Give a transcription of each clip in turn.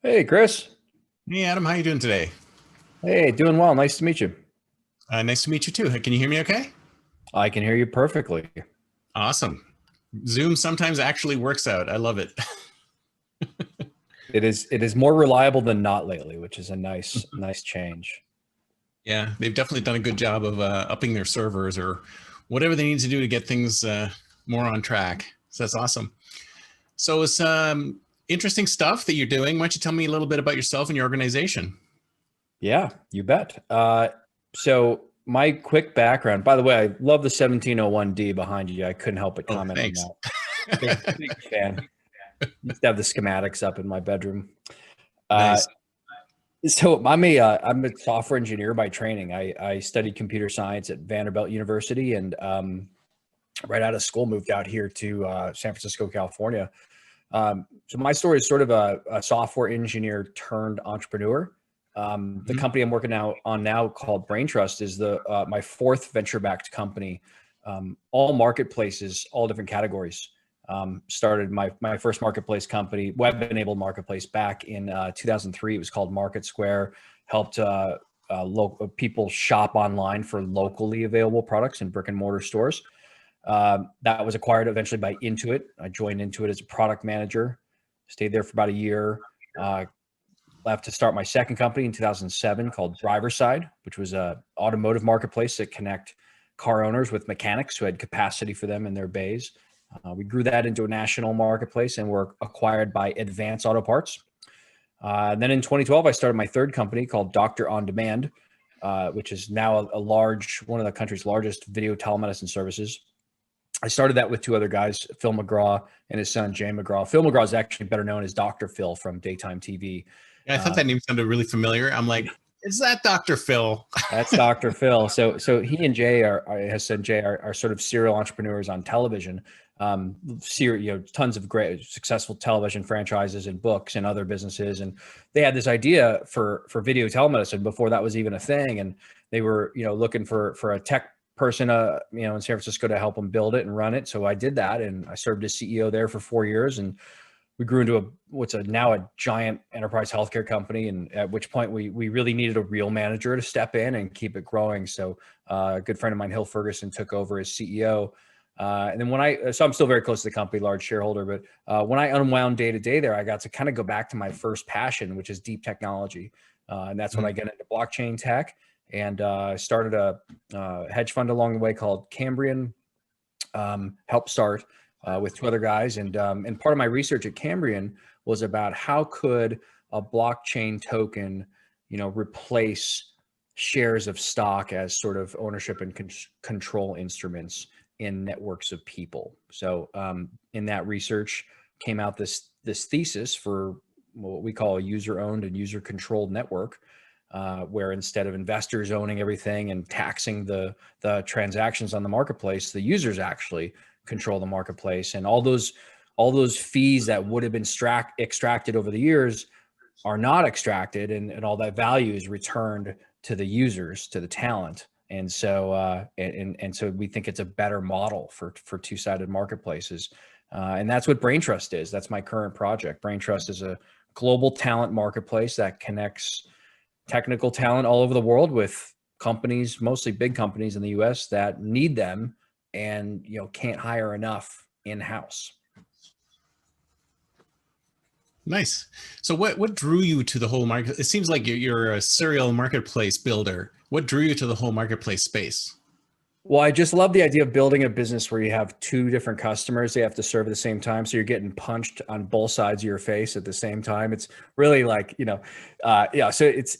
Hey, Chris. Hey Adam, how you doing today? Hey, doing well. Nice to meet you. Nice to meet you too. Can you hear me okay? I can hear you perfectly. Awesome. Zoom sometimes actually works out. I love it. It is more reliable than not lately, which is a nice change. Yeah, they've definitely done a good job of upping their servers or whatever they need to do to get things more on track. So that's awesome. So it's interesting stuff that you're doing. Why don't you tell me a little bit about yourself and your organization? Yeah, you bet. So my quick background, by the way, I love the 1701D behind you. I couldn't help but Oh, comment on thanks. that. Big fan. Used to have the schematics up in my bedroom. Uh, Nice. so I'm a software engineer by training. I studied computer science at Vanderbilt University, and right out of school moved out here to San Francisco, California. So my story is sort of a software engineer turned entrepreneur. The Mhm. company I'm working on now called Braintrust is the my fourth venture-backed company. All marketplaces, all different categories. Started my first marketplace company, web-enabled marketplace, back in 2003. It was called Market Square. Helped local people shop online for locally available products in brick and mortar stores. That was acquired eventually by Intuit. I joined Intuit as a product manager, stayed there for about a year. Uh, Left to start my second company in 2007 called Driverside, which was a automotive marketplace that connect car owners with mechanics who had capacity for them in their bays. We grew that into a national marketplace and were acquired by Advance Auto Parts. And then in 2012, I started my third company called Doctor On Demand, which is now one of the country's largest video telemedicine services. I started that with two other guys, Phil McGraw and his son, Jay McGraw. Phil McGraw is actually better known as Dr. Phil from daytime TV. Yeah, I thought Uh, that name sounded really familiar. I'm like, is that Dr. Phil? that's Dr. Phil. So he and Jay his son Jay are sort of serial entrepreneurs on television. Tons of great successful television franchises and books and other businesses. And they had this idea for video telemedicine before that was even a thing. And they were, looking for a tech person, in San Francisco to help them build it and run it. So I did that, and I served as CEO there for 4 years, and we grew into now a giant enterprise healthcare company. And at which point we really needed a real manager to step in and keep it growing. So a good friend of mine, Hill Ferguson, took over as CEO. And then so I'm still very close to the company, large shareholder, but when I unwound day to day there, I got to kind of go back to my first passion, which is deep technology. And that's when I get into blockchain tech, and started a hedge fund along the way called Cambrian. Helped start with two other guys, and part of my research at Cambrian was about how could a blockchain token, replace shares of stock as sort of ownership and control instruments in networks of people. So in that research came out this thesis for what we call a user-owned and user-controlled network, where instead of investors owning everything and taxing the transactions on the marketplace, the users actually control the marketplace, and all those fees that would have been extracted over the years are not extracted, and all that value is returned to the users, to the talent. And so so we think it's a better model for two-sided marketplaces. And that's what Braintrust is. That's my current project. Braintrust is a global talent marketplace that connects technical talent all over the world with companies, mostly big companies in the US, that need them and can't hire enough in-house. Nice. So what drew you to the whole market? It seems like you're a serial marketplace builder. What drew you to the whole marketplace space? Well, I just love the idea of building a business where you have two different customers they have to serve at the same time. So you're getting punched on both sides of your face at the same time. It's really like, yeah. So it's,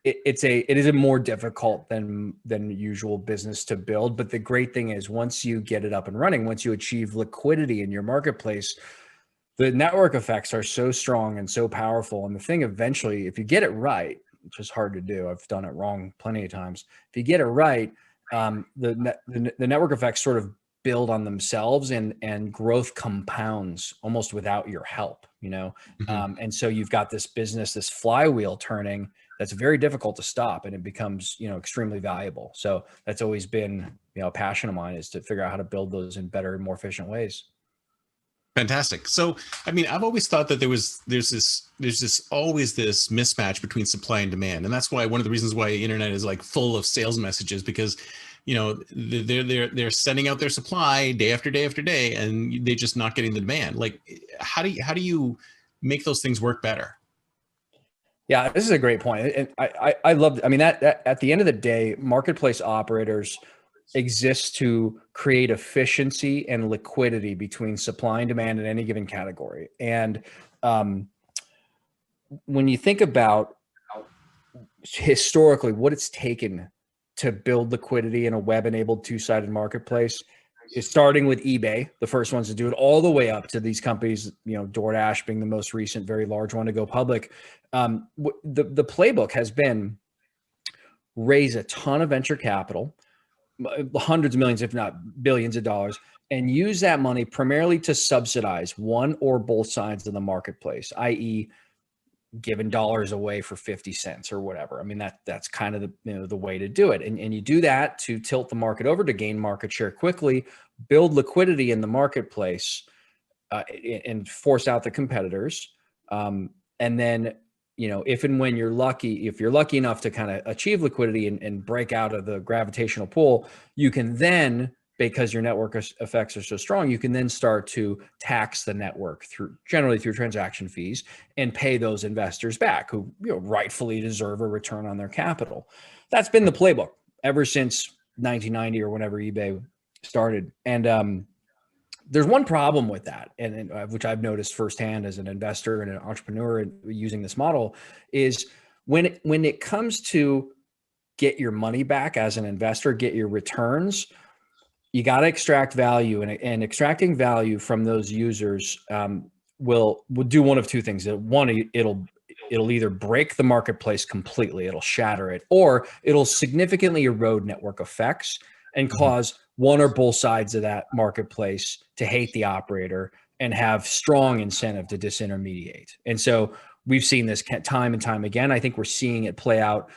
it is a more difficult than usual business to build. But the great thing is, once you get it up and running, once you achieve liquidity in your marketplace, the network effects are so strong and so powerful. And the thing eventually, if you get it right, which is hard to do, I've done it wrong plenty of times. If you get it right, the network effects sort of build on themselves, and growth compounds almost without your help, Mhm. and so you've got this business, this flywheel turning, that's very difficult to stop, and it becomes extremely valuable. So that's always been a passion of mine, is to figure out how to build those in better and more efficient ways. Fantastic. So, I mean, I've always thought that there's always this mismatch between supply and demand, and that's why one of the reasons why the internet is like full of sales messages, because they're sending out their supply day after day after day, and they're just not getting the demand. Like, how do you make those things work better? Yeah, this is a great point. And I love, I mean, that at the end of the day, marketplace operators exist to create efficiency and liquidity between supply and demand in any given category. And um, when you think about historically what it's taken to build liquidity in a web-enabled two-sided marketplace, is starting with eBay, the first ones to do it, all the way up to these companies, DoorDash being the most recent, very large one to go public. The playbook has been raise a ton of venture capital, hundreds of millions, if not billions of dollars, and use that money primarily to subsidize one or both sides of the marketplace, i.e., giving dollars away for 50 cents or whatever. I mean, that's kind of the way to do it. And you do that to tilt the market over to gain market share quickly, build liquidity in the marketplace, and force out the competitors. And then, if and when if you're lucky enough to kind of achieve liquidity and break out of the gravitational pull, you can then, because your network effects are so strong, you can then start to tax the network generally through transaction fees and pay those investors back who rightfully deserve a return on their capital. That's been the playbook ever since 1990 or whenever eBay started. And there's one problem with that, and which I've noticed firsthand as an investor and an entrepreneur using this model, is when it comes to get your money back as an investor, get your returns, you got to extract value, and extracting value from those users will do one of two things. One, it'll either break the marketplace completely, it'll shatter it, or it'll significantly erode network effects and cause one or both sides of that marketplace to hate the operator and have strong incentive to disintermediate. And so we've seen this time and time again. I think we're seeing it play out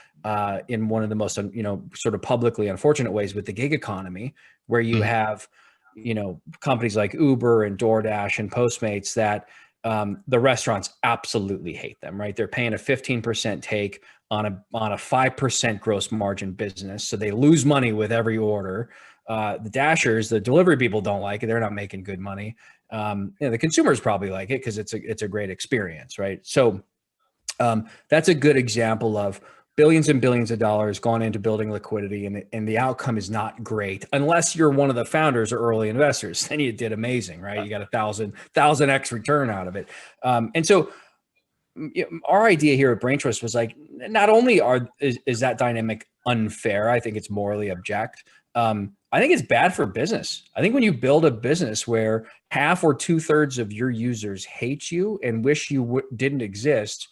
in one of the most, sort of publicly unfortunate ways with the gig economy, where you have, companies like Uber and DoorDash and Postmates that the restaurants absolutely hate them, right? They're paying a 15% take on a 5% gross margin business. So they lose money with every order. The Dashers, the delivery people don't like it. They're not making good money. The consumers probably like it because it's a great experience, right? So that's a good example of billions and billions of dollars gone into building liquidity, and the outcome is not great unless you're one of the founders or early investors. Then you did amazing, right? You got 1,000x return out of it. And so our idea here at Braintrust was like, not only is that dynamic unfair, I think it's morally abject. I think it's bad for business. I think when you build a business where half or 2/3 of your users hate you and wish you didn't exist,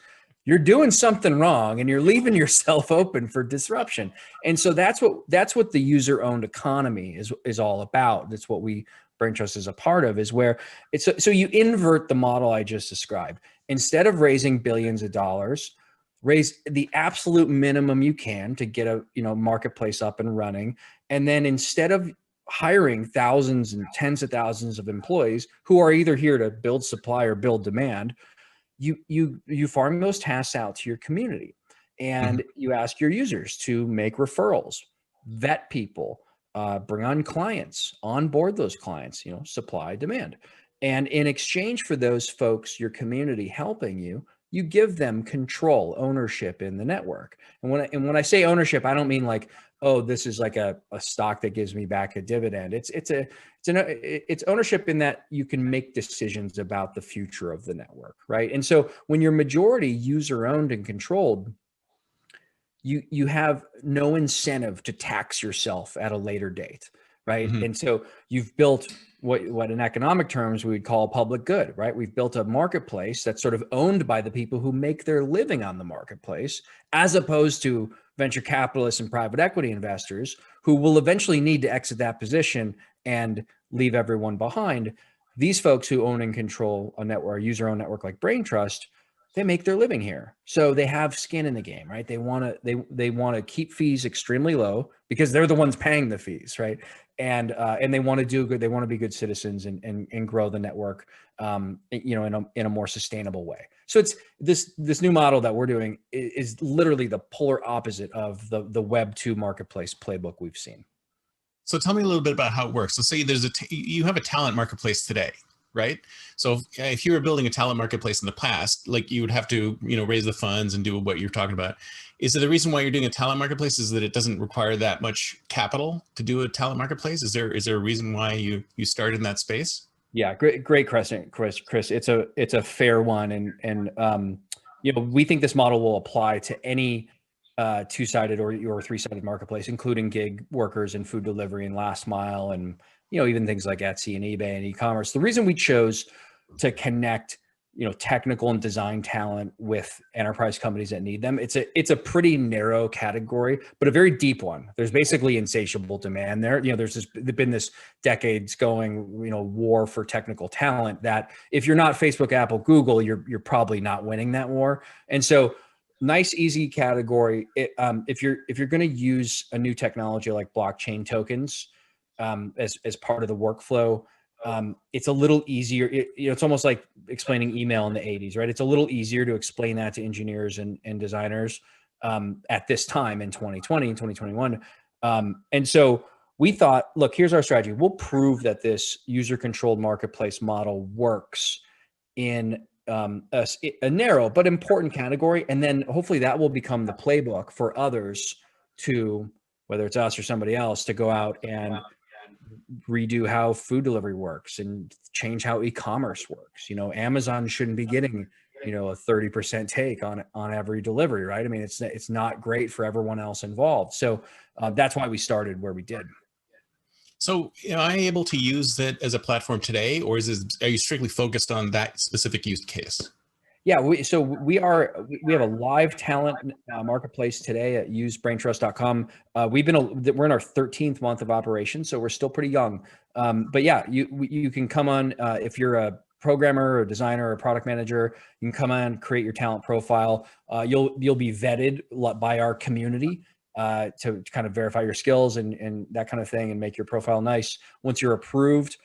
you're doing something wrong and you're leaving yourself open for disruption. And so that's what the user-owned economy is all about. That's what Braintrust is a part of, is where so you invert the model I just described. Instead of raising billions of dollars, raise the absolute minimum you can to get a marketplace up and running. And then instead of hiring thousands and tens of thousands of employees who are either here to build supply or build demand, you farm those tasks out to your community, and you ask your users to make referrals, vet people, bring on clients, onboard those clients, supply, demand. And in exchange for those folks, your community helping you, you give them control, ownership in the network. And when I say ownership, I don't mean like, oh, this is like a stock that gives me back a dividend. It's ownership in that you can make decisions about the future of the network, right? And so when you're majority user owned and controlled, you have no incentive to tax yourself at a later date, right? And so you've built what in economic terms we would call public good, right? We've built a marketplace that's sort of owned by the people who make their living on the marketplace, as opposed to venture capitalists and private equity investors who will eventually need to exit that position and leave everyone behind. These folks who own and control a network, a user-owned network like Braintrust, they make their living here. So they have skin in the game, right? They want to, they want to keep fees extremely low because they're the ones paying the fees, right? And they want to do good. They want to be good citizens and grow the network, in a more sustainable way. So it's this new model that we're doing is literally the polar opposite of the Web 2 marketplace playbook we've seen. So tell me a little bit about how it works. So say you have a talent marketplace today, right? So if you were building a talent marketplace in the past, like you would have to, raise the funds and do what you're talking about. Is it the reason why you're doing a talent marketplace is that it doesn't require that much capital to do a talent marketplace? Is there a reason why you started in that space? Yeah, great question, Chris. It's a fair one, and we think this model will apply to any two-sided or three-sided marketplace, including gig workers and food delivery and last mile, and even things like Etsy and eBay and e-commerce. The reason we chose to connect technical and design talent with enterprise companies that need them, it's a pretty narrow category, but a very deep one. There's basically insatiable demand there. There's been this decades going war for technical talent that if you're not Facebook, Apple, Google, you're probably not winning that war. And so nice, easy category. If you're going to use a new technology like blockchain tokens as part of the workflow, it's a little easier. It's almost like explaining email in the 80s, right? It's a little easier to explain that to engineers and designers at this time in 2020 and 2021. And so we thought, look, here's our strategy. We'll prove that this user-controlled marketplace model works in a narrow but important category, and then hopefully that will become the playbook for others to, whether it's us or somebody else, to go out and redo how food delivery works and change how e-commerce works. Amazon shouldn't be getting a 30% take on every delivery, right? I mean, it's not great for everyone else involved. So that's why we started where we did. So am I able to use that as a platform today, or are you strictly focused on that specific use case? Yeah, we have a live talent marketplace today at usebraintrust.com. We're in our 13th month of operation, so we're still pretty young. But yeah, you can come on if you're a programmer or designer or product manager. You can come on, create your talent profile. You'll be vetted by our community to kind of verify your skills and that kind of thing, and make your profile nice. Once you're approved,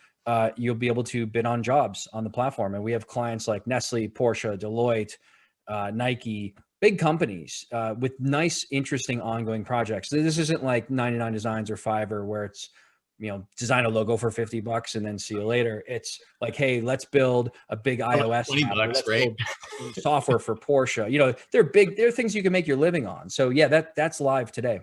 you'll be able to bid on jobs on the platform. And we have clients like Nestle, Porsche, Deloitte, Nike, big companies with nice, interesting, ongoing projects. This isn't like 99 Designs or Fiverr where it's, design a logo for $50 and then see you later. It's like, hey, let's build a big iOS app. Let's right? build software for Porsche. They're things you can make your living on. So yeah, that's live today.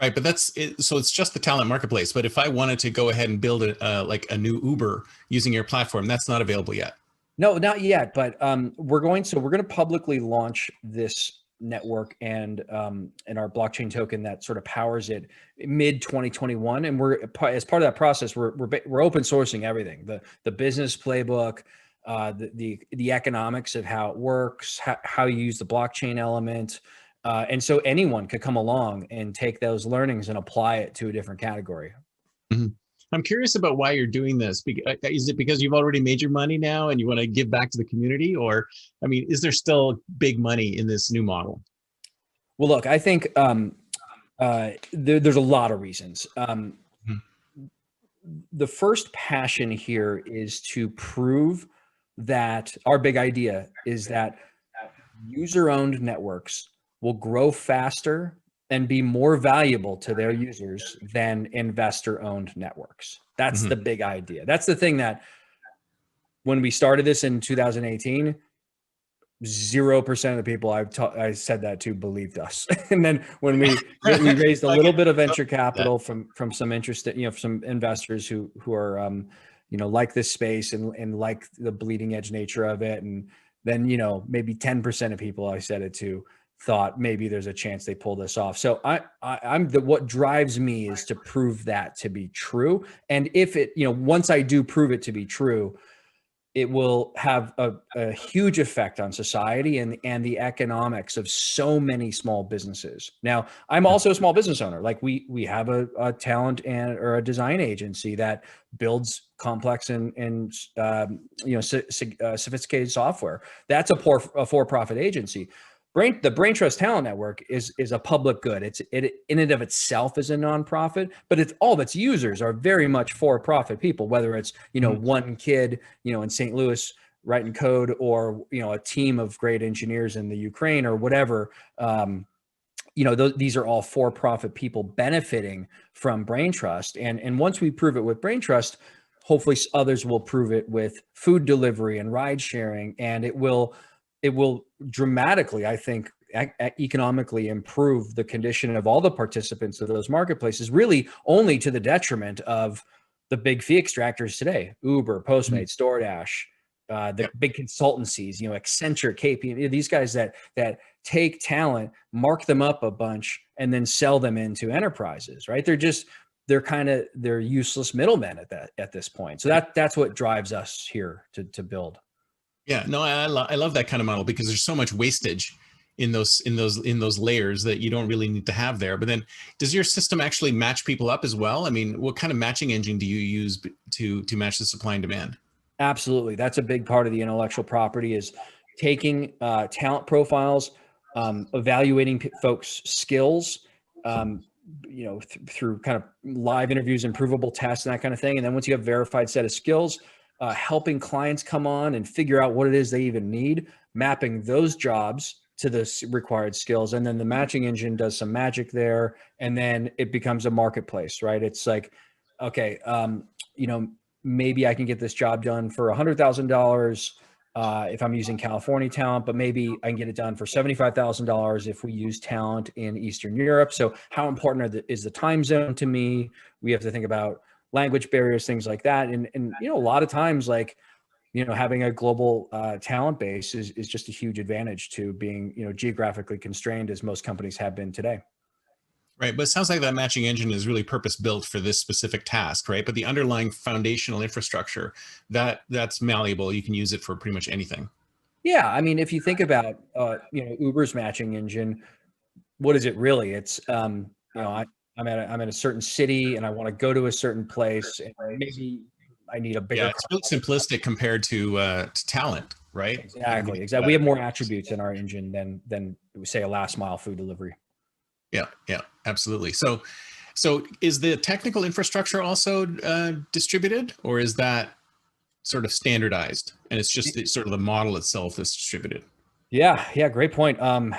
Right, but that's it. So it's just the talent marketplace. But if I wanted to go ahead and build like a new Uber using your platform, that's not available yet. No, not yet. But we're going to publicly launch this network and our blockchain token that sort of powers it mid 2021. And as part of that process, we're open sourcing everything: the business playbook, the economics of how it works, how you use the blockchain element. And so anyone could come along and take those learnings and apply it to a different category. Mm-hmm. I'm curious about why you're doing this. Is it because you've already made your money now and you want to give back to the community? Or, I mean, is there still big money in this new model? Well, look, I think there's a lot of reasons. The first passion here is to prove that our big idea is that user-owned networks will grow faster and be more valuable to their users than investor-owned networks. That's the big idea. That's the thing that when we started this in 2018, 0% of the people I said that to believed us. And then when we raised a little bit of venture capital from some interested, some investors who are like this space and like the bleeding edge nature of it, and then maybe 10% of people I said it to thought maybe there's a chance they pull this off. So what drives me is to prove that to be true. And if it, once I do prove it to be true, it will have a huge effect on society and the economics of so many small businesses. Now, I'm also a small business owner. Like we have a talent or a design agency that builds complex and sophisticated software. That's a for-profit agency. The Braintrust Talent Network is a public good. It in and of itself is a nonprofit, but it's all of its users are very much for-profit people, whether it's, one kid, in St. Louis writing code, or, a team of great engineers in the Ukraine or whatever. These are all for-profit people benefiting from Braintrust. And once we prove it with Braintrust, hopefully others will prove it with food delivery and ride sharing, and it will dramatically, I think, economically improve the condition of all the participants of those marketplaces, really only to the detriment of the big fee extractors today: Uber, Postmates, DoorDash, the big consultancies, Accenture, KPMG, these guys that take talent, mark them up a bunch, and then sell them into enterprises, right? They're useless middlemen at this point. So that's what drives us here to build. Yeah, no, I love that kind of model, because there's so much wastage in those layers that you don't really need to have there. But then, does your system actually match people up as well? I mean, what kind of matching engine do you use to match the supply and demand? Absolutely, that's a big part of the intellectual property, is taking talent profiles, evaluating folks' skills, through kind of live interviews and provable tests and that kind of thing. And then once you have a verified set of skills, helping clients come on and figure out what it is they even need, mapping those jobs to the required skills. And then the matching engine does some magic there. And then it becomes a marketplace, right? It's like, okay, maybe I can get this job done for $100,000 if I'm using California talent, but maybe I can get it done for $75,000 if we use talent in Eastern Europe. So how important is the time zone to me? We have to think about language barriers, things like that. And a lot of times, like, having a global talent base is just a huge advantage to being, geographically constrained, as most companies have been today. Right, but it sounds like that matching engine is really purpose built for this specific task, right? But the underlying foundational infrastructure, that's malleable. You can use it for pretty much anything. Yeah, I mean, if you think about Uber's matching engine, what is it really? It's I'm at a certain city and I want to go to a certain place, and maybe I need a bigger Yeah, it's car. really simplistic compared to talent, right? Exactly. We have more attributes in our engine than say a last mile food delivery. Yeah, absolutely. So is the technical infrastructure also distributed, or is that sort of standardized, and it's just sort of the model itself that's distributed? Yeah, great point. We're on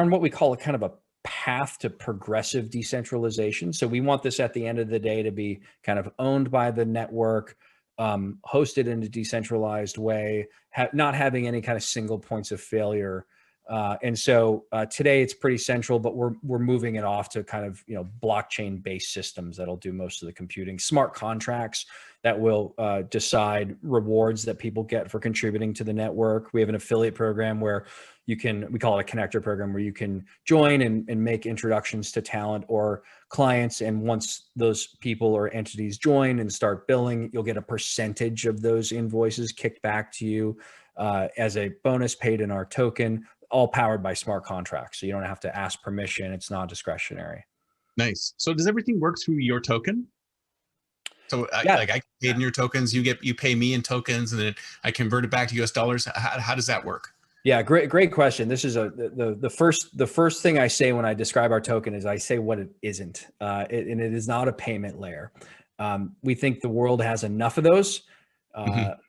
what we call a kind of a path to progressive decentralization. So we want this at the end of the day to be kind of owned by the network, hosted in a decentralized way, not having any kind of single points of failure. And so today it's pretty central, but we're moving it off to kind of blockchain based systems that'll do most of the computing, smart contracts that will decide rewards that people get for contributing to the network. We have an affiliate program where we call it a connector program, where you can join and make introductions to talent or clients. And once those people or entities join and start billing, you'll get a percentage of those invoices kicked back to you as a bonus paid in our token, all powered by smart contracts. So you don't have to ask permission. It's non-discretionary. Nice. So does everything work through your token? So I get paid in your tokens, you pay me in tokens, and then I convert it back to US dollars. How does that work? Yeah, great question. This is the first thing I say when I describe our token is I say what it isn't, and it is not a payment layer. We think the world has enough of those.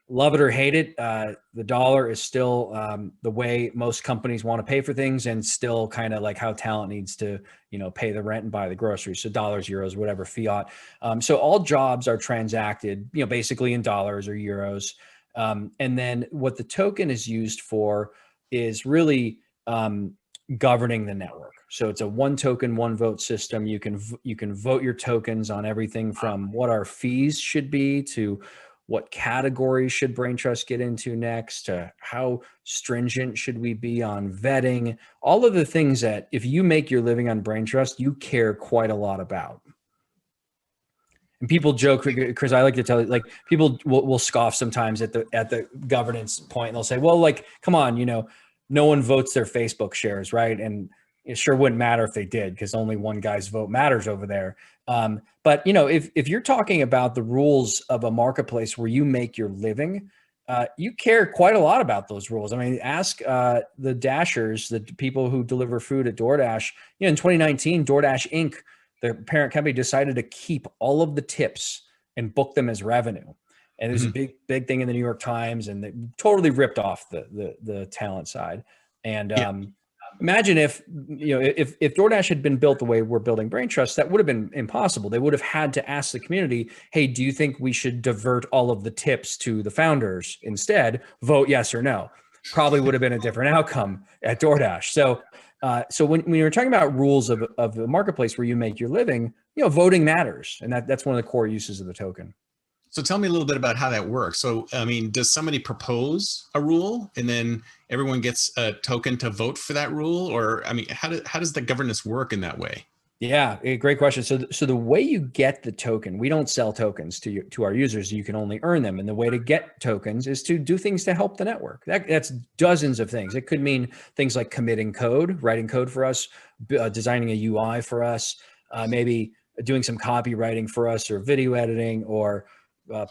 Love it or hate it, the dollar is still the way most companies want to pay for things, and still kind of like how talent needs to pay the rent and buy the groceries. So dollars, euros, whatever, fiat. So all jobs are transacted basically in dollars or euros. And then what the token is used for is really governing the network. So it's a one token, one vote system. You can vote your tokens on everything from what our fees should be to what categories should Braintrust get into next, to how stringent should we be on vetting, all of the things that if you make your living on Braintrust, you care quite a lot about. And people joke, Chris, I like to tell you, like people will scoff sometimes at the governance point, and they'll say, well, like, come on, no one votes their Facebook shares, right? And it sure wouldn't matter if they did, because only one guy's vote matters over there. But if you're talking about the rules of a marketplace where you make your living, you care quite a lot about those rules. I mean, ask the Dashers, the people who deliver food at DoorDash. In 2019, DoorDash Inc., the parent company, decided to keep all of the tips and book them as revenue. And it was a big thing in the New York Times, and they totally ripped off the talent side. And imagine if DoorDash had been built the way we're building Braintrust, that would have been impossible. They would have had to ask the community, hey, do you think we should divert all of the tips to the founders instead? Vote yes or no. Probably would have been a different outcome at DoorDash. So when you're talking about rules of a marketplace where you make your living, voting matters. And that's one of the core uses of the token. So tell me a little bit about how that works. So, I mean, does somebody propose a rule and then everyone gets a token to vote for that rule? Or, I mean, how does the governance work in that way? Yeah, great question. So the way you get the token, we don't sell tokens to our users. You can only earn them. And the way to get tokens is to do things to help the network. That's dozens of things. It could mean things like committing code, writing code for us, designing a UI for us, maybe doing some copywriting for us, or video editing, or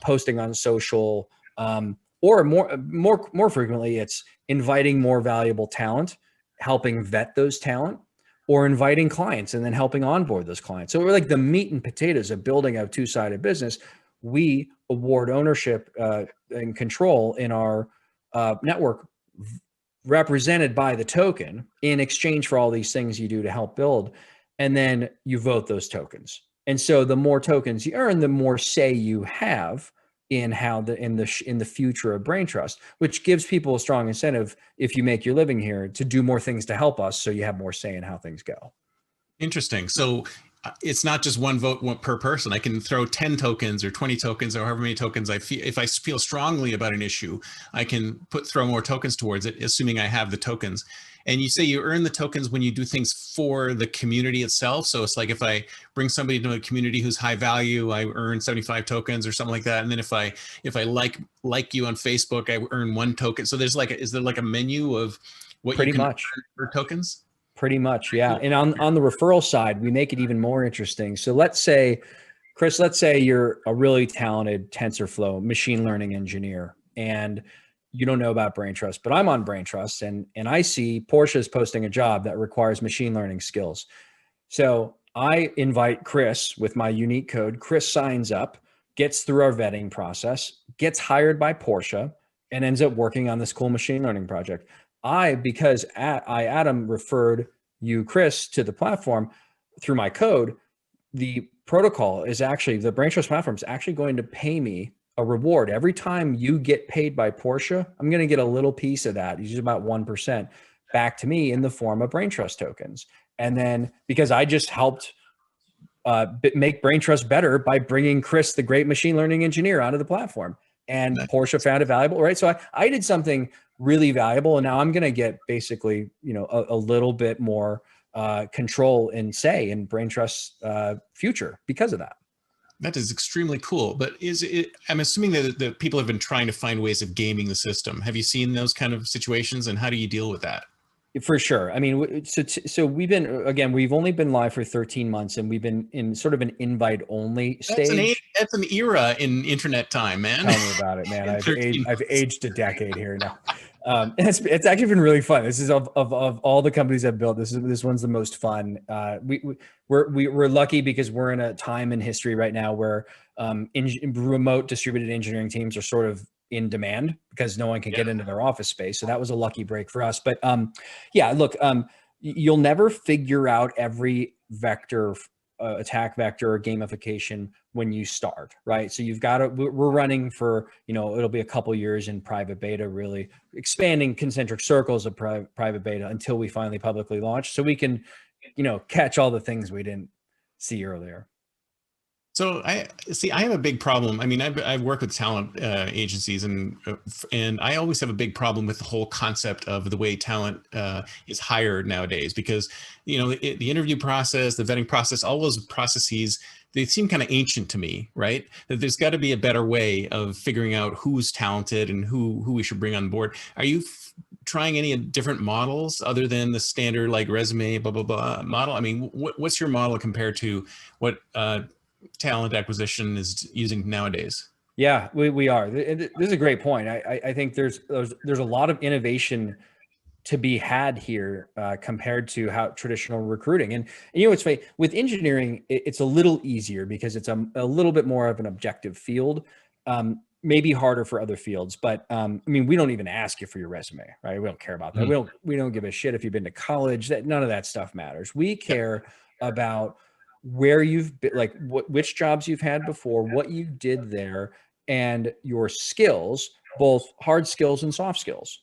posting on social, or more frequently, it's inviting more valuable talent, helping vet those talent, or inviting clients and then helping onboard those clients. So we're like the meat and potatoes of building a two-sided business. We award ownership and control in our network, represented by the token, in exchange for all these things you do to help build. And then you vote those tokens. And so the more tokens you earn, the more say you have in how in the future of Braintrust, which gives people a strong incentive, if you make your living here, to do more things to help us, so you have more say in how things go. Interesting. So it's not just one vote per person. I can throw 10 tokens or 20 tokens or however many tokens I feel. If I feel strongly about an issue, I can throw more tokens towards it, assuming I have the tokens. And you say you earn the tokens when you do things for the community itself. So it's like, if I bring somebody to a community who's high value, I earn 75 tokens or something like that. And then if I like you on Facebook, I earn 1 token. So there's is there like a menu of what Pretty you can much earn for tokens? Pretty much, yeah. And on the referral side, we make it even more interesting. So let's say, Chris, you're a really talented TensorFlow machine learning engineer, and you don't know about Braintrust, but I'm on Braintrust, and I see Porsche's posting a job that requires machine learning skills. So I invite Chris with my unique code. Chris signs up, gets through our vetting process, gets hired by Porsche, and ends up working on this cool machine learning project. Because Adam, referred you, Chris, to the platform through my code, the protocol is actually, the Braintrust platform is actually going to pay me a reward. Every time you get paid by Porsche, I'm going to get a little piece of that, usually about 1%, back to me in the form of Braintrust tokens. And then, because I just helped make Braintrust better by bringing Chris, the great machine learning engineer, onto the platform, and Porsche found it valuable, right? So I did something really valuable, and now I'm going to get basically, a little bit more control and say in Braintrust's future because of that. That is extremely cool. But I'm assuming that people have been trying to find ways of gaming the system. Have you seen those kind of situations, and how do you deal with that? For sure. I mean, so we've only been live for 13 months, and we've been in sort of an invite only stage. That's an era in internet time, man. Tell me about it, man. I've aged a decade here now. It's actually been really fun. This is of all the companies I've built, this one's the most fun. We're lucky because we're in a time in history right now where remote distributed engineering teams are sort of in demand because no one can get into their office space. So that was a lucky break for us. But look, you'll never figure out every vector, attack vector or gamification when you start, right? So we're running for, it'll be a couple years in private beta, really expanding concentric circles of private beta until we finally publicly launch, so we can, catch all the things we didn't see earlier. So I see. I have a big problem. I mean, I've worked with talent agencies, and I always have a big problem with the whole concept of the way talent is hired nowadays. Because the interview process, the vetting process, all those processes, they seem kind of ancient to me, right? That there's got to be a better way of figuring out who's talented and who we should bring on board. Are you trying any different models other than the standard like resume blah blah blah model? I mean, what's your model compared to what talent acquisition is using nowadays? Yeah, we are. This is a great point. I think there's a lot of innovation to be had here compared to how traditional recruiting. And it's funny with engineering, it's a little easier because it's a little bit more of an objective field. Maybe harder for other fields, but I mean, we don't even ask you for your resume, right? We don't care about that. We don't give a shit if you've been to college. That none of that stuff matters. We care about where you've been, like which jobs you've had before, what you did there, and your skills, both hard skills and soft skills.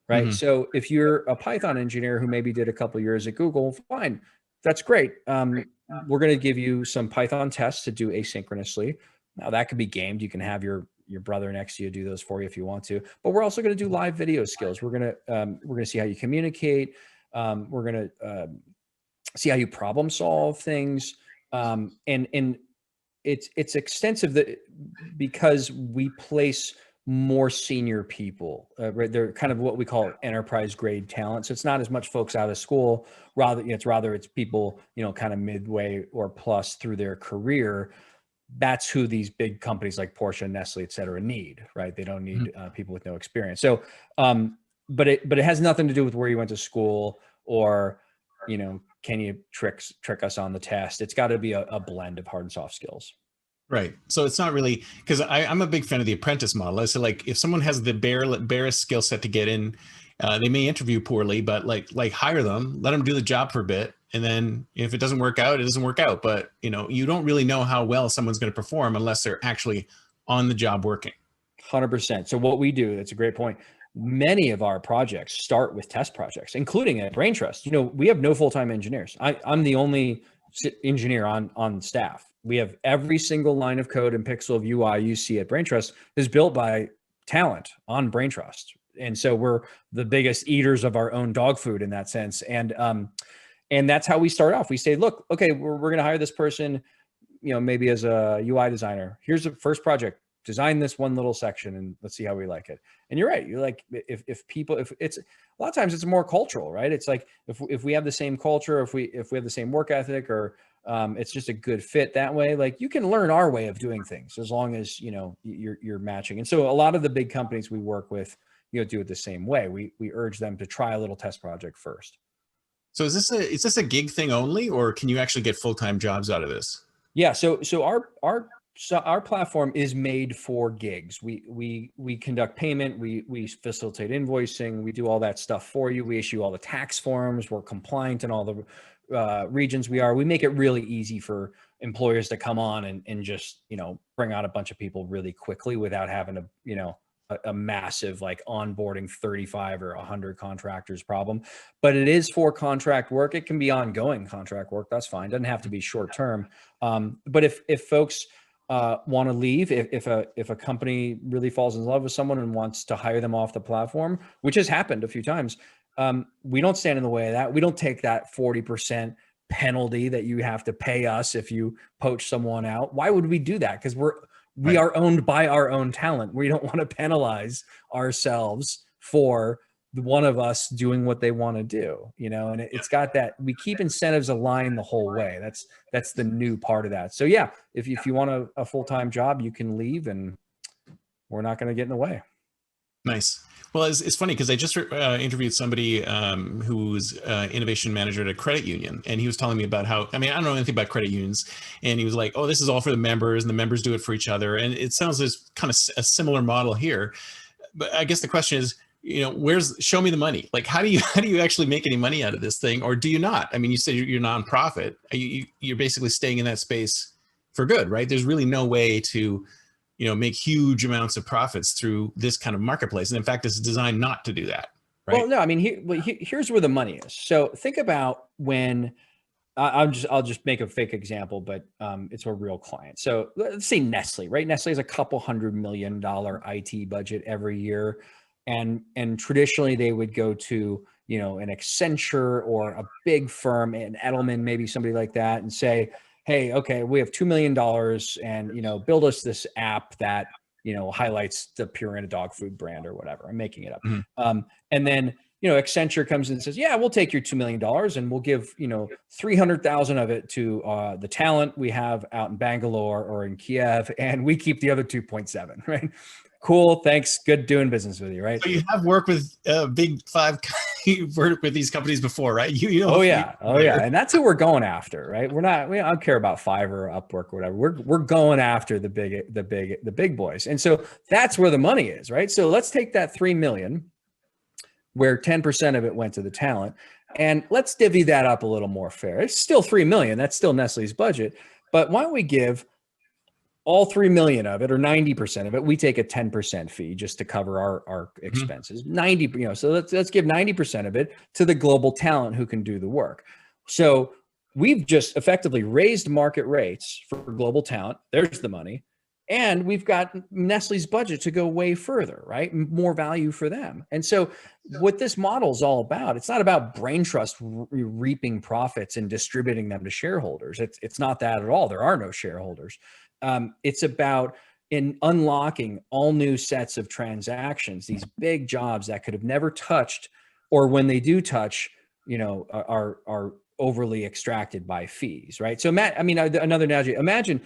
Right. Mm-hmm. So if you're a Python engineer who maybe did a couple of years at Google, fine, that's great. We're going to give you some Python tests to do asynchronously. Now that could be gamed. You can have your brother next to you do those for you if you want to. But we're also going to do live video skills. We're going to see how you communicate. We're going to see how you problem solve things. And it's extensive because we place more senior people, right? They're kind of what we call enterprise grade talent. So it's not as much folks out of school, it's people, kind of midway or plus through their career. That's who these big companies like Porsche, Nestle, et cetera, need, right? They don't need people with no experience. So, but it has nothing to do with where you went to school or, can you trick us on the test? It's got to be a blend of hard and soft skills. Right. So it's not really, because I'm a big fan of the apprentice model. I say, like, if someone has the barest skill set to get in, they may interview poorly, but like hire them, let them do the job for a bit. And then if it doesn't work out, it doesn't work out. But, you don't really know how well someone's going to perform unless they're actually on the job working. 100%. So what we do, that's a great point. Many of our projects start with test projects, including at Braintrust. We have no full-time engineers. I'm the only engineer on staff. We have every single line of code and pixel of UI you see at Braintrust is built by talent on Braintrust. And so we're the biggest eaters of our own dog food in that sense. And that's how we start off. We say, look, okay, we're going to hire this person, maybe as a UI designer. Here's the first project. Design this one little section and let's see how we like it. And you're right. You're like, if it's a lot of times it's more cultural, right? It's like, if we have the same culture, if we have the same work ethic, or it's just a good fit that way, like you can learn our way of doing things as long as, you're matching. And so a lot of the big companies we work with, do it the same way. We urge them to try a little test project first. So is this a gig thing only, or can you actually get full-time jobs out of this? Yeah. So our platform is made for gigs. We conduct payment. We facilitate invoicing. We do all that stuff for you. We issue all the tax forms. We're compliant in all the regions we are. We make it really easy for employers to come on and just, bring out a bunch of people really quickly without having to, a massive like onboarding 35 or 100 contractors problem. But it is for contract work. It can be ongoing contract work. That's fine. It doesn't have to be short term. But if folks want to leave, if a company really falls in love with someone and wants to hire them off the platform, which has happened a few times, we don't stand in the way of that. We don't take that 40% penalty that you have to pay us if you poach someone out. Why would we do that? Because we are owned by our own talent. We don't want to penalize ourselves for one of us doing what they want to do, and it's got that, we keep incentives aligned the whole way. That's the new part of that. So yeah, if you want a full-time job, you can leave and we're not going to get in the way. Nice. Well, it's funny because I just interviewed somebody who's innovation manager at a credit union, and he was telling me about how, I mean, I don't know anything about credit unions, and he was like, oh, this is all for the members, and the members do it for each other. And it sounds as kind of a similar model here. But I guess the question is, show me the money. Like, how do you actually make any money out of this thing, or do you not? I mean, you said you're nonprofit. You're basically staying in that space for good, right? There's really no way to make huge amounts of profits through this kind of marketplace. And in fact, it's designed not to do that, right? Well, no, I mean, here's where the money is. So think about when I'll just make a fake example, but it's a real client. So let's say Nestle, right? Nestle has a couple $100 million IT budget every year, and traditionally they would go to, you know, an Accenture or a big firm, an Edelman, maybe somebody like that, and say, hey, okay, we have $2 million, and, you know, build us this app that, you know, highlights the Purina dog food brand or whatever. I'm making it up. Mm-hmm. And then, you know, Accenture comes in and says, yeah, we'll take your $2 million and we'll give, you know, 300,000 of it to the talent we have out in Bangalore or in Kiev, and we keep the other 2.7, right? Cool. Thanks. Good doing business with you, right? So you have worked with big five, you've worked with these companies before, right? You know. Oh yeah. Oh yeah. And that's who we're going after, right? We don't care about Fiverr or Upwork or whatever. We're going after the big boys. And so that's where the money is, right? So let's take that 3 million, where 10% of it went to the talent, and let's divvy that up a little more fair. It's still 3 million. That's still Nestle's budget. But why don't we give all 3 million of it, or 90% of it? We take a 10% fee just to cover our expenses. 90, you know, so let's give 90% of it to the global talent who can do the work. So we've just effectively raised market rates for global talent. There's the money. And we've got Nestle's budget to go way further, right? More value for them. And so what this model is all about, it's not about Braintrust reaping profits and distributing them to shareholders. It's not that at all. There are no shareholders. It's about in unlocking all new sets of transactions, these big jobs that could have never touched, or when they do touch, you know, are overly extracted by fees, right? So Matt, I mean, another analogy, imagine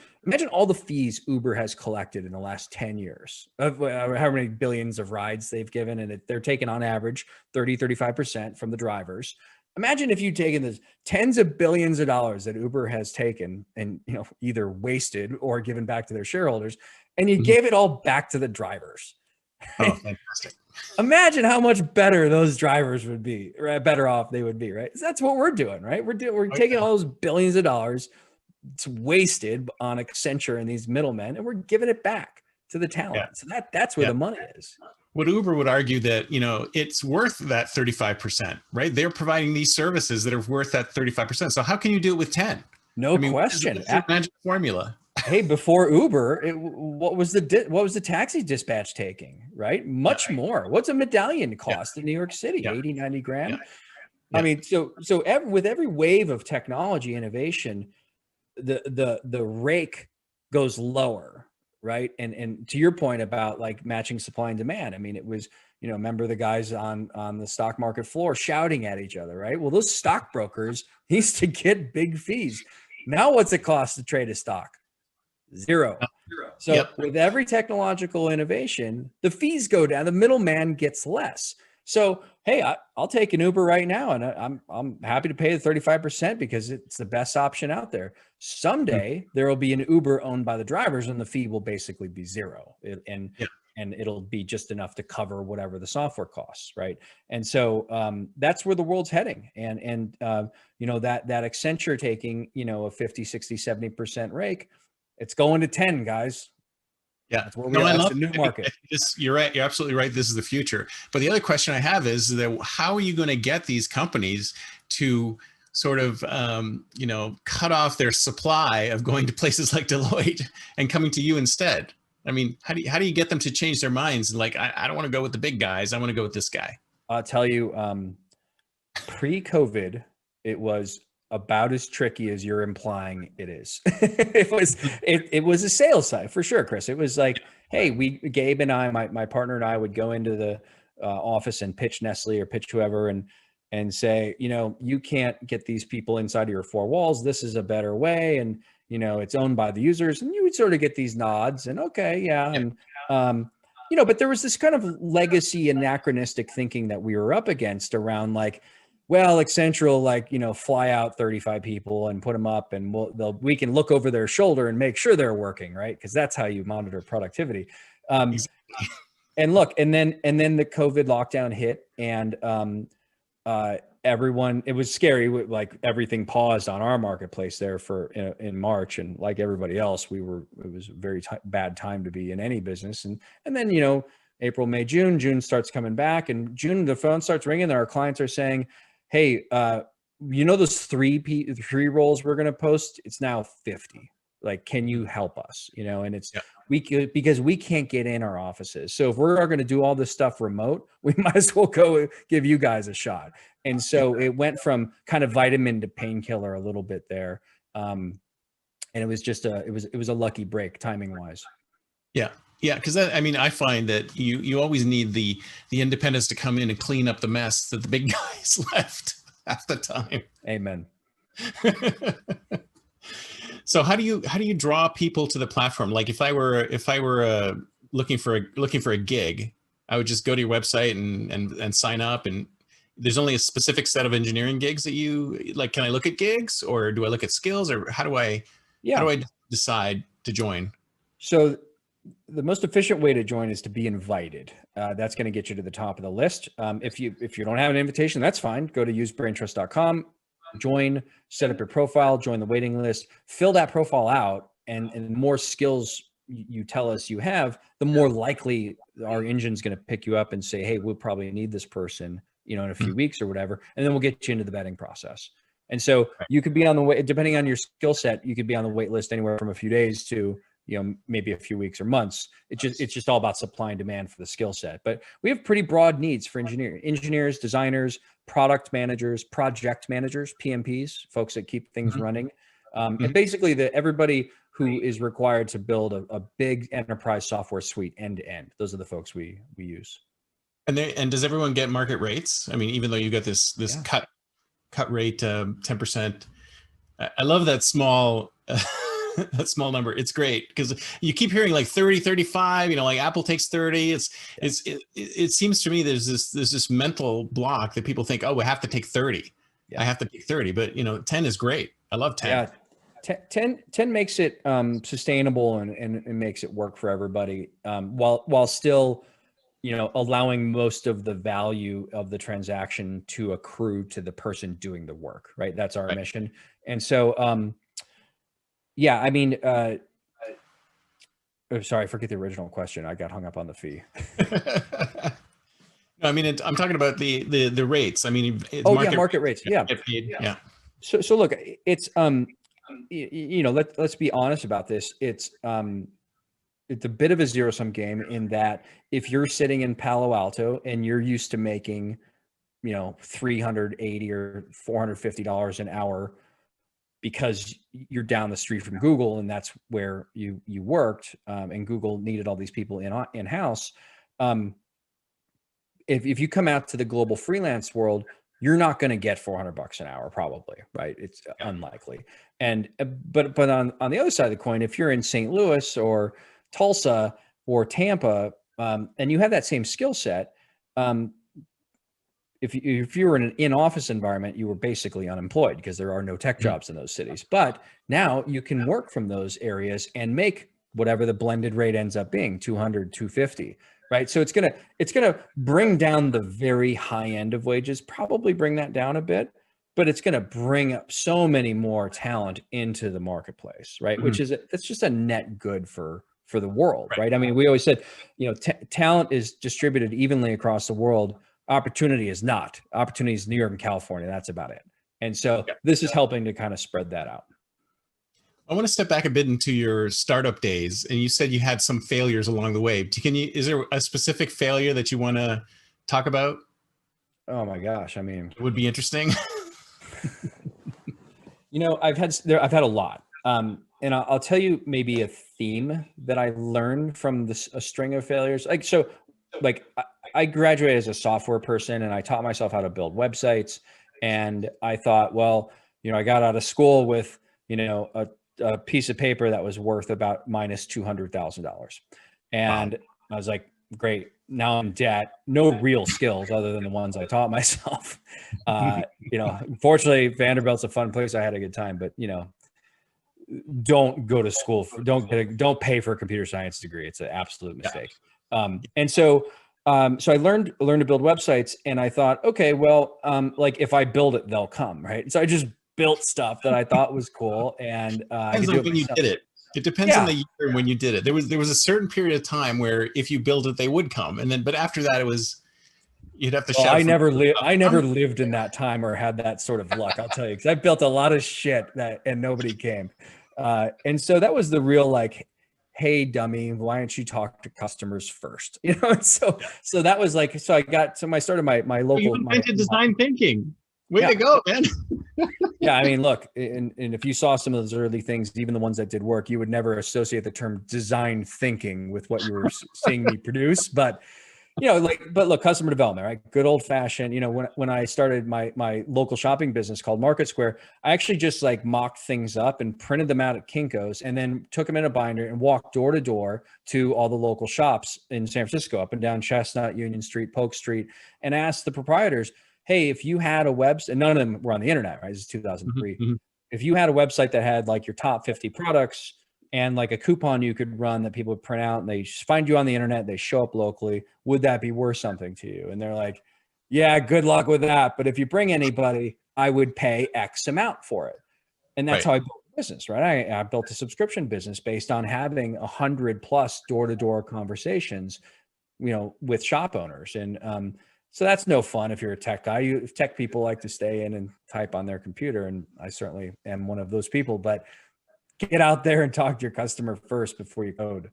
all the fees Uber has collected in the last 10 years of how many billions of rides they've given, and they're taking on average 35% from the drivers. Imagine if you'd taken the tens of billions of dollars that Uber has taken and, you know, either wasted or given back to their shareholders, and you gave it all back to the drivers. Oh, fantastic. Imagine how much better those drivers would be, right? Better off they would be, right? So that's what we're doing, right? We're taking all those billions of dollars, it's wasted on Accenture and these middlemen, and we're giving it back to the talent. Yeah. So that's where the money is. What Uber would argue that, you know, it's worth that 35%, right? They're providing these services that are worth that 35%. So how can you do it with 10? No question. What's the magic formula? Hey, before Uber, what was the taxi dispatch taking, right? Much more. What's a medallion cost in New York City? 80, 90 grand. I mean, so with every wave of technology innovation, the rake goes lower, right? And to your point about like matching supply and demand, I mean, it was, you know, remember the guys on the stock market floor shouting at each other, right? Well, those stockbrokers used to get big fees. Now what's it cost to trade a stock? Zero. So with every technological innovation, the fees go down, the middleman gets less. So, hey, I'll take an Uber right now, and I'm happy to pay the 35% because it's the best option out there. Someday there will be an Uber owned by the drivers, and the fee will basically be zero, and it'll be just enough to cover whatever the software costs, right? And so that's where the world's heading. And you know, that Accenture taking, you know, a 50, 60, 70% rake, it's going to 10, guys. Yeah, that's where we are. That's the new market. You're right. You're absolutely right. This is the future. But the other question I have is that how are you going to get these companies to sort of, you know, cut off their supply of going to places like Deloitte and coming to you instead? I mean, how do you get them to change their minds? Like, I don't want to go with the big guys. I want to go with this guy. I'll tell you, pre-COVID, it was about as tricky as you're implying it is. it was a sales side for sure, Chris. It was like, hey, Gabe and I, my partner and I would go into the office and pitch Nestle or pitch whoever and say, you know, you can't get these people inside of your four walls. This is a better way. And, you know, it's owned by the users. And you would sort of get these nods and okay, yeah. And, you know, but there was this kind of legacy anachronistic thinking that we were up against around like, well, Accenture will, like, you know, fly out 35 people and put them up, and we can look over their shoulder and make sure they're working, right? Because that's how you monitor productivity. And look, and then the COVID lockdown hit, and everyone, it was scary. Like everything paused on our marketplace there for in March, and like everybody else, it was a very bad time to be in any business. And then, you know, April, May, June starts coming back, and June the phone starts ringing, and our clients are saying, hey, you know, those three roles we're going to post, it's now 50. Like, can you help us? You know, and it's, Yeah. because we can't get in our offices. So if we're going to do all this stuff remote, we might as well go give you guys a shot. And so it went from kind of vitamin to painkiller a little bit there. And it was just it was a lucky break timing wise. Yeah. Yeah. Cause I mean, I find that you always need the independents to come in and clean up the mess that the big guys left half the time. Amen. So how do you draw people to the platform? Like if I were looking for a gig, I would just go to your website and sign up, and there's only a specific set of engineering gigs that you like. Can I look at gigs, or do I look at skills, or how do I decide to join? So the most efficient way to join is to be invited. That's going to get you to the top of the list. If you don't have an invitation, that's fine. Go to usebraintrust.com, join, set up your profile, join the waiting list, fill that profile out, and the more skills you tell us you have, the more likely our engine's going to pick you up and say, hey, we'll probably need this person, you know, in a few weeks or whatever, and then we'll get you into the vetting process. And so you could be on the way, depending on your skill set, you could be on the wait list anywhere from a few days to, you know, maybe a few weeks or months. It's just all about supply and demand for the skill set. But we have pretty broad needs for engineers, designers, product managers, project managers, PMPs, folks that keep things running. And basically everybody who is required to build a big enterprise software suite end to end. Those are the folks we use. And does everyone get market rates? I mean, even though you got this cut rate 10%, I love that small that small number. It's great because you keep hearing like 30, 35, you know, like Apple takes 30. It seems to me there's this mental block that people think, oh, we have to take 30. I have to take 30, but you know, 10 is great. I love 10. Yeah. 10 makes it sustainable and makes it work for everybody, while still, you know, allowing most of the value of the transaction to accrue to the person doing the work, right? That's our mission. And so, yeah, I mean, oh, sorry, I forget the original question. I got hung up on the fee. No, I mean, I'm talking about the rates. I mean, market rates. Yeah. Get paid. Yeah. So look, it's, you know, let's be honest about this. It's a bit of a zero sum game in that if you're sitting in Palo Alto and you're used to making, you know, $380 or $450 an hour because you're down the street from Google and that's where you worked, and Google needed all these people in house. If you come out to the global freelance world, you're not going to get $400 an hour, probably, right? It's unlikely. And but on the other side of the coin, if you're in St. Louis or Tulsa or Tampa, and you have that same skill set, if you were in an in-office environment, you were basically unemployed because there are no tech jobs in those cities. But now you can work from those areas and make whatever the blended rate ends up being, 200, 250, right? So it's gonna bring down the very high end of wages, probably bring that down a bit, but it's gonna bring up so many more talent into the marketplace, right? Which is that's just a net good for the world, right? I mean, we always said, you know, talent is distributed evenly across the world. Opportunity is not. Opportunity is New York and California. That's about it. And so this is helping to kind of spread that out. I want to step back a bit into your startup days, and you said you had some failures along the way. Is there a specific failure that you want to talk about? Oh my gosh. I mean, it would be interesting. You know, I've had a lot. And I'll tell you maybe a theme that I learned from a string of failures. I graduated as a software person and I taught myself how to build websites. And I thought, well, you know, I got out of school with, you know, a piece of paper that was worth about minus $200,000. And I was like, great. Now I'm in debt, no real skills other than the ones I taught myself. You know, fortunately, Vanderbilt's a fun place. I had a good time, but you know, don't go to school don't pay for a computer science degree. It's an absolute mistake. And so I learned to build websites, and I thought, okay, well, like if I build it, they'll come, right? So I just built stuff that I thought was cool, and I could do it when you did it. It depends on the year when you did it. There was a certain period of time where if you build it, they would come, and then but after that, it was You'd have to Well, shout. I never lived in that time or had that sort of luck. I'll tell you, because I built a lot of shit and nobody came. And so that was the real like, hey, dummy, why don't you talk to customers first? And so that was like, so I started my You local. invented design thinking. Way Yeah. to go, man. Yeah, I mean, look, and if you saw some of those early things, even the ones that did work, you would never associate the term design thinking with what you were seeing me produce. But but look, customer development, right? Good old fashioned. When I started my local shopping business called Market Square, I actually just like mocked things up and printed them out at Kinko's, and then took them in a binder and walked door to door to all the local shops in San Francisco, up and down Chestnut, Union Street, Polk Street, and asked the proprietors, hey, if you had a website, and none of them were on the internet, right? This is 2003. Mm-hmm. If you had a website that had like your top 50 products and like a coupon you could run that people would print out and they find you on the internet, they show up locally, would that be worth something to you? And they're like, yeah, good luck with that. But if you bring anybody, I would pay X amount for it. And that's how I built a business, right? I built a subscription business based on having 100+ door-to-door conversations, with shop owners. And so that's no fun if you're a tech guy. Tech people like to stay in and type on their computer. And I certainly am one of those people, but get out there and talk to your customer first before you code.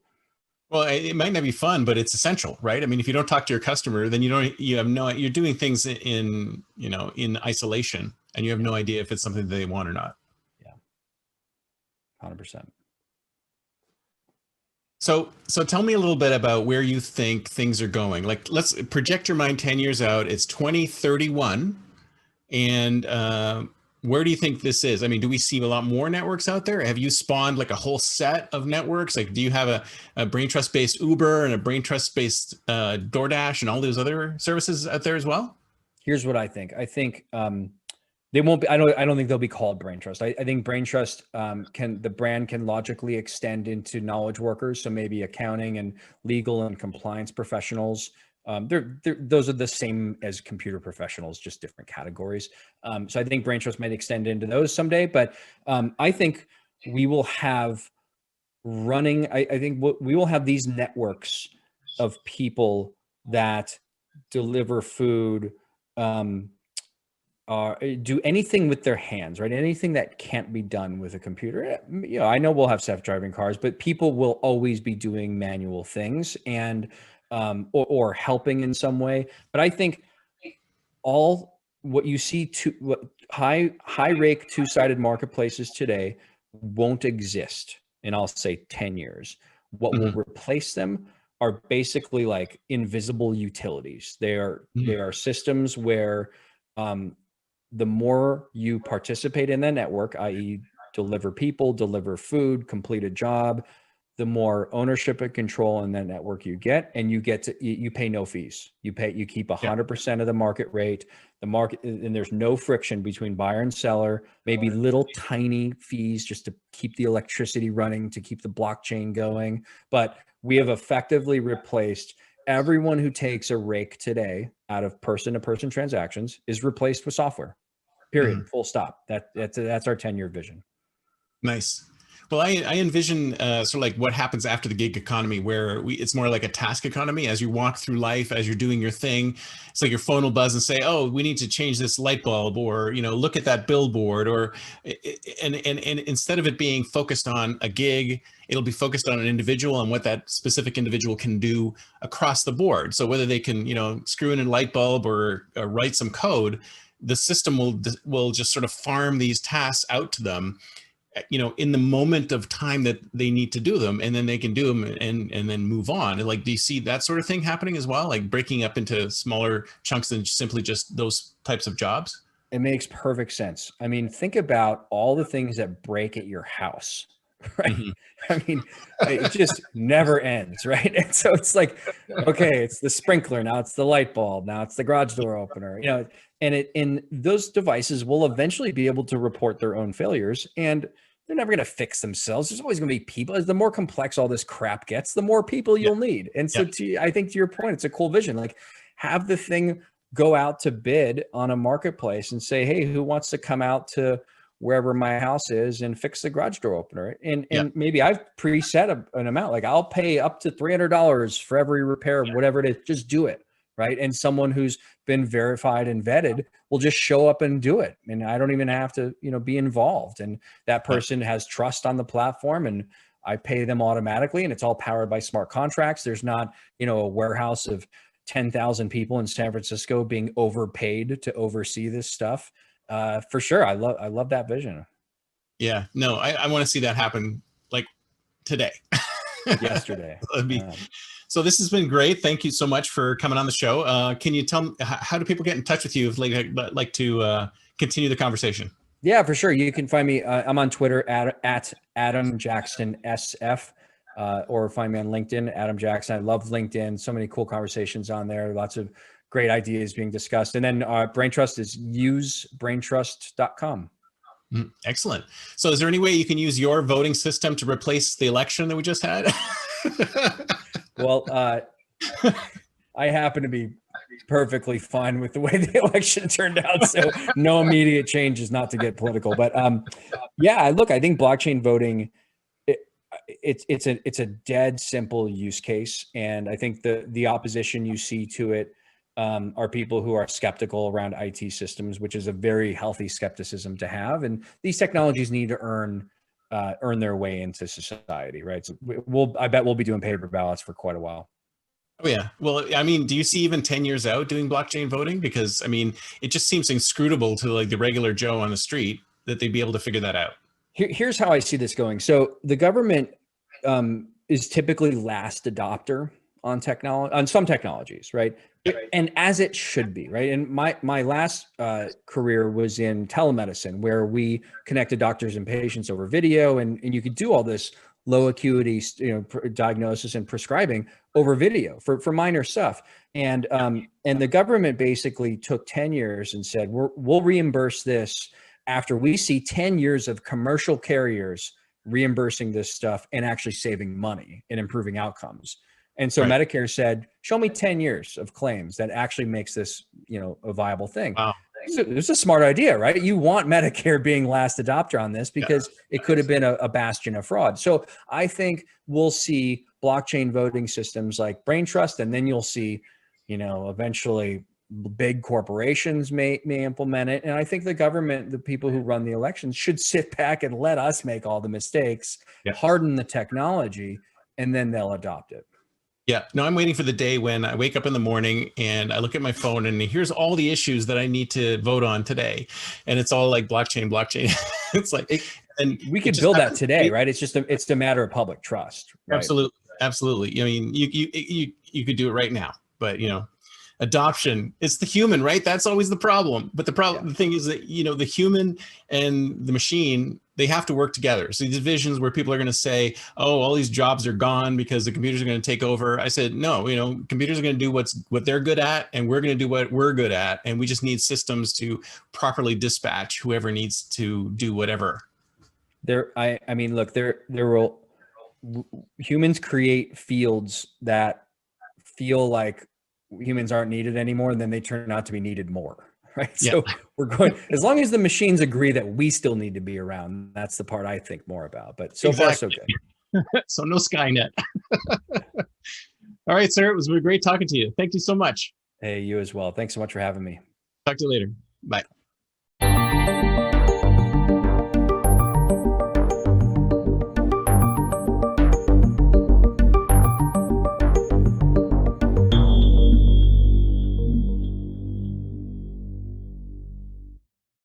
Well, it might not be fun, but it's essential, right? I mean, if you don't talk to your customer, then you're doing things in isolation, and you have no idea if it's something that they want or not. Yeah. 100%. So tell me a little bit about where you think things are going. Like, let's project your mind 10 years out. It's 2031. And where do you think this is? I mean, do we see a lot more networks out there? Have you spawned like a whole set of networks? Like, do you have a Braintrust-based Uber and a Braintrust-based DoorDash and all those other services out there as well? Here's what I think. I think they won't be. I don't think they'll be called Braintrust. I think Braintrust the brand can logically extend into knowledge workers. So maybe accounting and legal and compliance professionals. Those are the same as computer professionals, just different categories. So I think Braintrust might extend into those someday. But I think we will have running. I think we will have these networks of people that deliver food. Do anything with their hands, right? Anything that can't be done with a computer. I know we'll have self-driving cars, but people will always be doing manual things and or helping in some way. But I think all what you see high rake two-sided marketplaces today won't exist in, I'll say, 10 years. What will replace them are basically like invisible utilities. They are systems where the more you participate in the network, i.e. deliver people, deliver food, complete a job, the more ownership and control in that network you get, and you pay no fees. You keep 100% of the market rate, and there's no friction between buyer and seller, maybe little tiny fees just to keep the electricity running, to keep the blockchain going. But we have effectively replaced everyone who takes a rake today out of person-to-person transactions is replaced with software. Period. Full stop. That's our 10-year vision. Nice. Well, I envision sort of like what happens after the gig economy, where it's more like a task economy. As you walk through life, as you're doing your thing, it's like your phone will buzz and say, "Oh, we need to change this light bulb," or look at that billboard, and instead of it being focused on a gig, it'll be focused on an individual and what that specific individual can do across the board. So whether they can screw in a light bulb or write some code, the system will just sort of farm these tasks out to them, in the moment of time that they need to do them, and then they can do them and then move on. And like, do you see that sort of thing happening as well? Like breaking up into smaller chunks than simply just those types of jobs? It makes perfect sense. I mean, think about all the things that break at your house, right? I mean, it just never ends, right? And so it's like, okay, it's the sprinkler, now it's the light bulb, now it's the garage door opener, and those devices will eventually be able to report their own failures, and they're never going to fix themselves. There's always going to be people. As the more complex all this crap gets, the more people you'll need. And so I think to your point, it's a cool vision. Like, have the thing go out to bid on a marketplace and say, hey, who wants to come out to wherever my house is and fix the garage door opener? And maybe I've preset an amount. Like, I'll pay up to $300 for every repair, whatever it is. Just do it. right? And someone who's been verified and vetted will just show up and do it. And I don't even have to, be involved. And that person has trust on the platform, and I pay them automatically, and it's all powered by smart contracts. There's not, a warehouse of 10,000 people in San Francisco being overpaid to oversee this stuff. For sure. I love that vision. Yeah, no, I want to see that happen like today. Yesterday. So this has been great. Thank you so much for coming on the show. Can you tell me, how do people get in touch with you if they like to continue the conversation? Yeah, for sure. You can find me. I'm on Twitter at Adam Jackson SF, or find me on LinkedIn, Adam Jackson. I love LinkedIn. So many cool conversations on there. Lots of great ideas being discussed. And then Braintrust is usebraintrust.com. Excellent. So is there any way you can use your voting system to replace the election that we just had? Well, I happen to be perfectly fine with the way the election turned out. So no immediate changes, not to get political, but yeah, look, I think blockchain voting, it's a dead simple use case. And I think the opposition you see to it are people who are skeptical around IT systems, which is a very healthy skepticism to have. And these technologies need to earn their way into society, right? So I bet we'll be doing paper ballots for quite a while. Oh yeah. Well, I mean, do you see even 10 years out doing blockchain voting? Because I mean, it just seems inscrutable to like the regular Joe on the street that they'd be able to figure that out. Here's how I see this going. So the government is typically last adopter on some technologies, right? And as it should be, right? And my last career was in telemedicine, where we connected doctors and patients over video, and you could do all this low acuity, diagnosis and prescribing over video for minor stuff. And the government basically took 10 years and said, we'll reimburse this after we see 10 years of commercial carriers reimbursing this stuff and actually saving money and improving outcomes. And so Medicare said, show me 10 years of claims that actually makes this, a viable thing. Wow. So it's a smart idea, right? You want Medicare being last adopter on this because it could have been a bastion of fraud. So I think we'll see blockchain voting systems like Braintrust, and then you'll see, eventually big corporations may implement it. And I think the government, the people who run the elections, should sit back and let us make all the mistakes, harden the technology, and then they'll adopt it. Yeah, no, I'm waiting for the day when I wake up in the morning and I look at my phone and here's all the issues that I need to vote on today. And it's all like blockchain. It's like, and we could build that today, right? It's just it's a matter of public trust. Right? Absolutely. I mean, you could do it right now, but adoption, it's the human, right? That's always the problem. But the thing is that, the human and the machine, they have to work together. So these visions where people are going to say, oh, all these jobs are gone because the computers are going to take over. I said, no, computers are going to do what they're good at, and we're going to do what we're good at. And we just need systems to properly dispatch whoever needs to do whatever. I mean, look, there will humans create fields that feel like humans aren't needed anymore, and then they turn out to be needed more. Right. So we're going, as long as the machines agree that we still need to be around, that's the part I think more about. But so far, so good. So no Skynet. All right, sir. It was great talking to you. Thank you so much. Hey, you as well. Thanks so much for having me. Talk to you later. Bye.